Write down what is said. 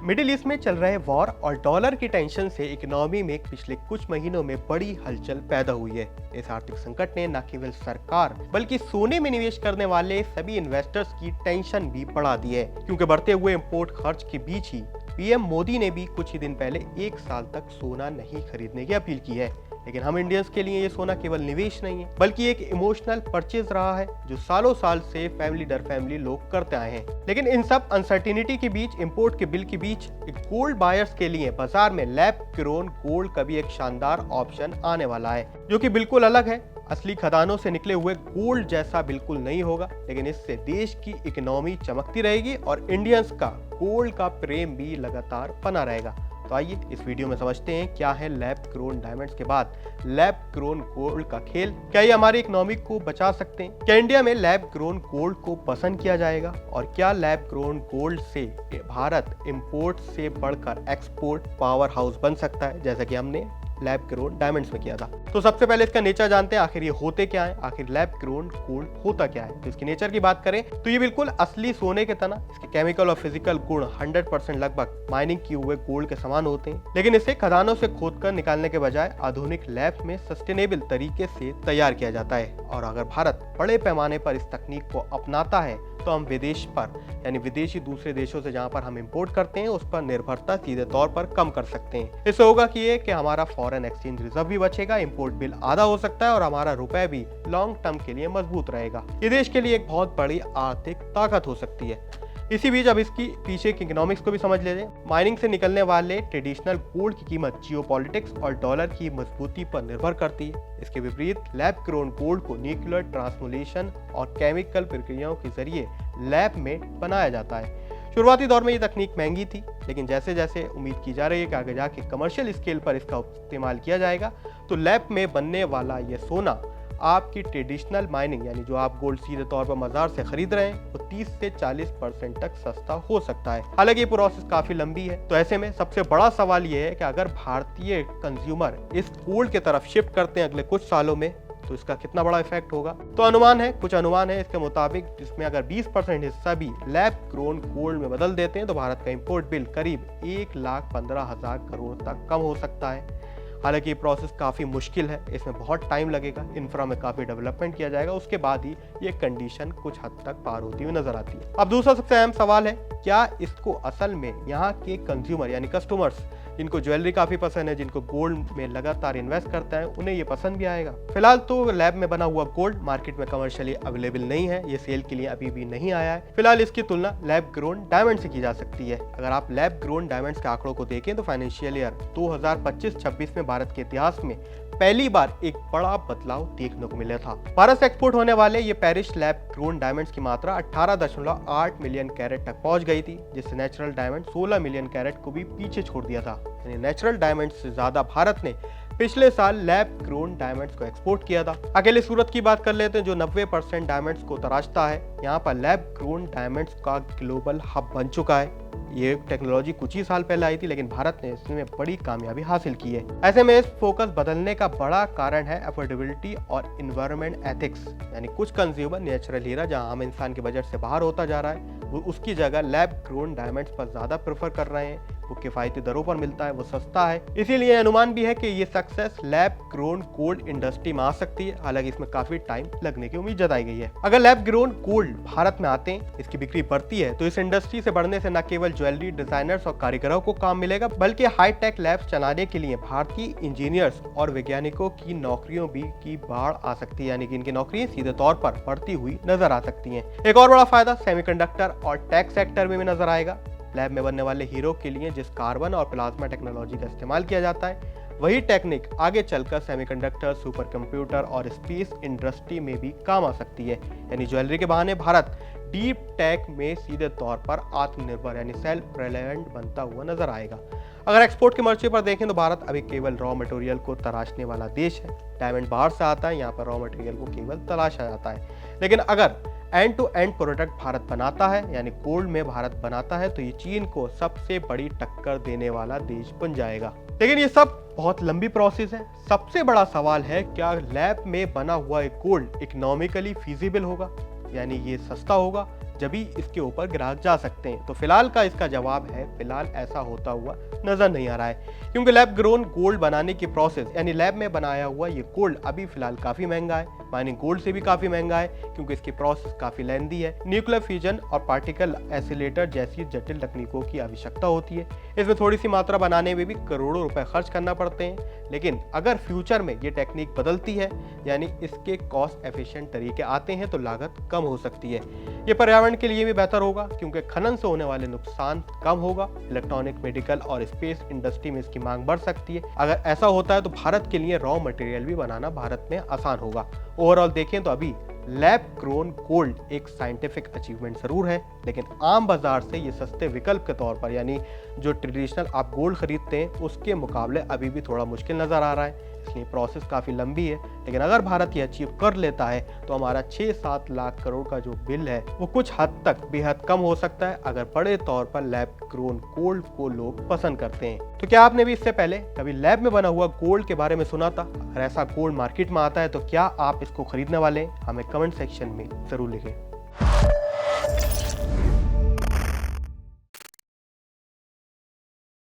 Middle east में चल रहे वॉर और डॉलर की टेंशन से इकोनॉमी में पिछले कुछ महीनों में बड़ी हलचल पैदा हुई है। इस आर्थिक संकट ने न केवल सरकार बल्कि सोने में निवेश करने वाले सभी इन्वेस्टर्स की टेंशन भी बढ़ा दी है, क्योंकि बढ़ते हुए इंपोर्ट खर्च के बीच ही पीएम मोदी ने भी कुछ ही दिन पहले 1 साल तक सोना नहीं खरीदने की अपील की है। लेकिन हम इंडियंस के लिए ये सोना केवल निवेश नहीं है बल्कि एक इमोशनल परचेज रहा है, जो सालों साल से फैमिली दर फैमिली लोग करते आए हैं। लेकिन इन सब अनसर्टिनिटी के बीच, इंपोर्ट के बिल के बीच, एक गोल्ड बायर्स के लिए बाजार में लैब ग्रोन गोल्ड का भी एक शानदार ऑप्शन आने वाला है, जो कि बिल्कुल अलग है। असली खदानों से निकले हुए गोल्ड जैसा बिल्कुल नहीं होगा, लेकिन इससे देश की इकोनॉमी चमकती रहेगी और इंडियंस का गोल्ड का प्रेम भी लगातार बना रहेगा। तो आइए इस वीडियो में समझते हैं क्या है लैब ग्रोन डायमंड्स के बाद लैब ग्रोन गोल्ड का खेल। क्या ये हमारी इकोनॉमी को बचा सकते हैं? क्या इंडिया में लैब ग्रोन गोल्ड को पसंद किया जाएगा? और क्या लैब ग्रोन गोल्ड से भारत इंपोर्ट से बढ़कर एक्सपोर्ट पावर हाउस बन सकता है, जैसा कि हमने लैब ग्रोन डायमंड्स में किया था? तो सबसे पहले इसका नेचर जानते हैं, आखिर ये होते क्या है, आखिर लैब ग्रोन गोल्ड होता क्या है। तो इसके नेचर की बात करें तो ये बिल्कुल असली सोने के तरह इसके केमिकल और फिजिकल गुण 100% लगभग माइनिंग किए हुए गोल्ड के समान होते हैं, लेकिन इसे खदानों से खोदकर निकालने के बजाय आधुनिक लैब में सस्टेनेबल तरीके से तैयार किया जाता है। और अगर भारत बड़े पैमाने पर इस तकनीक को अपनाता है तो हम विदेश पर यानी विदेशी दूसरे देशों से जहां पर हम इंपोर्ट करते हैं उस पर निर्भरता सीधे तौर पर कम कर सकते हैं। इससे होगा कि हमारा फॉरेन एक्सचेंज रिजर्व भी बचेगा, इंपोर्ट बिल आधा हो सकता है और हमारा रुपए भी लॉन्ग टर्म के लिए मजबूत रहेगा। ये देश के लिए एक बहुत बड़ी आर्थिक ताकत हो सकती है। इसी बीच अब इसकी पीछे की इकोनॉमिक्स को भी समझ लेते। माइनिंग से निकलने वाले ट्रेडिशनल गोल्ड की कीमत जियोपॉलिटिक्स और डॉलर की मजबूती पर निर्भर करती है। इसके विपरीत लैब ग्रोन गोल्ड को न्यूक्लियर ट्रांसमुलेशन और केमिकल प्रक्रियाओं के जरिए लैब में बनाया जाता है। शुरुआती दौर में ये तकनीक महंगी थी, लेकिन जैसे जैसे उम्मीद की जा रही है कि आगे जाके कमर्शियल स्केल पर इसका इस्तेमाल किया जाएगा तो लैब में बनने वाला ये सोना आपकी ट्रेडिशनल माइनिंग यानी जो आप गोल्ड सीधे तौर पर बाजार से खरीद रहे हैं वो 30 से 40% तक सस्ता हो सकता है। हालांकि ये प्रोसेस काफी लंबी है, तो ऐसे में सबसे बड़ा सवाल ये है कि अगर भारतीय कंज्यूमर इस गोल्ड की तरफ शिफ्ट करते हैं अगले कुछ सालों में तो इसका कितना बड़ा इफेक्ट होगा। तो कुछ अनुमान है इसके मुताबिक, जिसमें अगर 20% हिस्सा भी लैब ग्रोन गोल्ड में बदल देते हैं तो भारत का इंपोर्ट बिल करीब 1,15,000 करोड़ तक कम हो सकता है। हालांकि ये प्रोसेस काफ़ी मुश्किल है, इसमें बहुत टाइम लगेगा, इंफ्रा में काफ़ी डेवलपमेंट किया जाएगा, उसके बाद ही ये कंडीशन कुछ हद तक पार होती हुई नजर आती है। अब दूसरा सबसे अहम सवाल है, क्या इसको असल में यहाँ के कंज्यूमर यानी कस्टमर्स जिनको ज्वेलरी काफ़ी पसंद है, जिनको गोल्ड में लगातार इन्वेस्ट करते हैं, उन्हें ये पसंद भी आएगा? फिलहाल तो लैब में बना हुआ गोल्ड मार्केट में कमर्शियली अवेलेबल नहीं है, ये सेल के लिए अभी भी नहीं आया है। फिलहाल इसकी तुलना लैब ग्रोन डायमंड से की जा सकती है। अगर आप लैब ग्रोन डायमंड्स के आंकड़ों को देखें तो फाइनेंशियल ईयर 2025-26 में भारत के इतिहास में पहली बार एक बड़ा बदलाव देखने को मिला था। भारत से एक्सपोर्ट होने वाले ये पेरिस लैब ग्रोन डायमंड्स की मात्रा 18.8 मिलियन कैरेट तक पहुंच गई थी, जिससे नेचुरल डायमंड 16 मिलियन कैरेट को भी पीछे छोड़ दिया था। यानी नेचुरल डायमंड से ज्यादा भारत ने पिछले साल लैब ग्रोन डायमंड्स को एक्सपोर्ट किया था। अकेले सूरत की बात कर लेते हैं जो 90% डायमंड्स को तराशता है। यहाँ पर लैब ग्रोन डायमंड्स का ग्लोबल हब बन चुका है। ये टेक्नोलॉजी कुछ ही साल पहले आई थी, लेकिन भारत ने इसमें बड़ी कामयाबी हासिल की है। ऐसे में इस फोकस बदलने का बड़ा कारण है अफोर्डेबिलिटी और इन्वायरमेंट एथिक्स। यानी कुछ कंज्यूमर नेचुरल हीरा जहां आम इंसान के बजट से बाहर होता जा रहा है, वो उसकी जगह लैब ग्रोन डायमंड्स पर ज्यादा प्रेफर कर रहे हैं। वो किफायती दरों पर मिलता है, वो सस्ता है, इसीलिए अनुमान भी है कि ये success lab grown gold industry में आ सकती है। हालांकि इसमें काफी टाइम लगने की उम्मीद जताई गई है। अगर लैब ग्रोन गोल्ड भारत में आते हैं, इसकी बिक्री बढ़ती है, तो इस इंडस्ट्री से बढ़ने से न केवल ज्वेलरी डिजाइनर्स और कारीगरों को काम मिलेगा, बल्कि हाईटेक लैब्स चलाने के लिए भारतीय इंजीनियर्स और वैज्ञानिकों की नौकरियों भी की बाढ़ आ सकती है, यानी कि इनकी नौकरियां सीधे तौर पर बढ़ती हुई नजर आ सकती हैं। एक और बड़ा फायदा सेमीकंडक्टर और टेक सेक्टर में भी नजर आएगा। लैब में बनने वाले हीरो के लिए जिस कार्बन और प्लाज्मा टेक्नोलॉजी का इस्तेमाल किया जाता है, वही टेक्निक आगे चलकर सेमीकंडक्टर, सुपर कंप्यूटर और स्पेस इंडस्ट्री में भी काम आ सकती है। यानी ज्वेलरी के बहाने भारत डीप टेक में सीधे तौर पर आत्मनिर्भर यानी सेल्फ रिलायंट बनता हुआ नजर आएगा। अगर एक्सपोर्ट के मोर्चे पर देखें तो भारत अभी केवल रॉ मटेरियल को तराशने वाला देश है। डायमंड बाहर से आता है, यहाँ पर रॉ मटेरियल को केवल तराशा जाता है। लेकिन अगर end to end product Bharat बनाता है यानी गोल्ड में भारत बनाता है, तो ये चीन को सबसे बड़ी टक्कर देने वाला देश बन जाएगा। लेकिन ये सब बहुत लंबी प्रोसेस है। सबसे बड़ा सवाल है, क्या लैब में बना हुआ एक गोल्ड इकोनॉमिकली फीजिबल होगा, यानी ये सस्ता होगा, जभी इसके ऊपर ग्राहक जा सकते हैं। तो फिलहाल का इसका जवाब है फिलहाल ऐसा होता हुआ नजर नहीं आ रहा है, क्योंकि लैब ग्रोन गोल्ड बनाने की प्रोसेस यानी लैब में बनाया हुआ ये गोल्ड अभी फिलहाल काफी महंगा है, माइनिंग गोल्ड से भी काफी महंगा है, क्योंकि इसकी प्रोसेस काफी लेंदी है। न्यूक्लियर फ्यूजन और पार्टिकल एसिलेटर जैसी जटिल तकनीकों की आवश्यकता होती है। इसमें थोड़ी सी मात्रा बनाने में भी करोड़ों रुपए खर्च करना पड़ते हैं। लेकिन अगर फ्यूचर में ये टेक्निक बदलती है यानी इसके कॉस्ट एफिशिएंट तरीके आते हैं तो लागत कम हो सकती है। ये पर्यावरण के लिए भी बेहतर होगा, क्योंकि खनन से होने वाले नुकसान कम होगा। इलेक्ट्रॉनिक, मेडिकल और स्पेस इंडस्ट्री में इसकी मांग बढ़ सकती है। अगर ऐसा होता है तो भारत के लिए रॉ मटेरियल भी बनाना भारत में आसान होगा। ओवरऑल देखें तो अभी लैब ग्रोन गोल्ड एक साइंटिफिक अचीवमेंट जरूर है, लेकिन आम बाजार से ये सस्ते विकल्प के तौर पर यानी जो ट्रेडिशनल आप गोल्ड खरीदते हैं उसके मुकाबले अभी भी थोड़ा मुश्किल नजर आ रहा है। इसलिए प्रोसेस काफ़ी लंबी है। लेकिन अगर भारत ये अचीव कर लेता है तो हमारा 6-7 लाख करोड़ का जो बिल है वो कुछ हद तक बेहद कम हो सकता है, अगर बड़े तौर पर लैब ग्रोन गोल्ड को लोग पसंद करते हैं। तो क्या आपने भी इससे पहले कभी लैब में बना हुआ गोल्ड के बारे में सुना था? अगर ऐसा गोल्ड मार्केट में आता है तो क्या आप इसको खरीदने वाले हैं? हमें कमेंट सेक्शन में जरूर लिखें।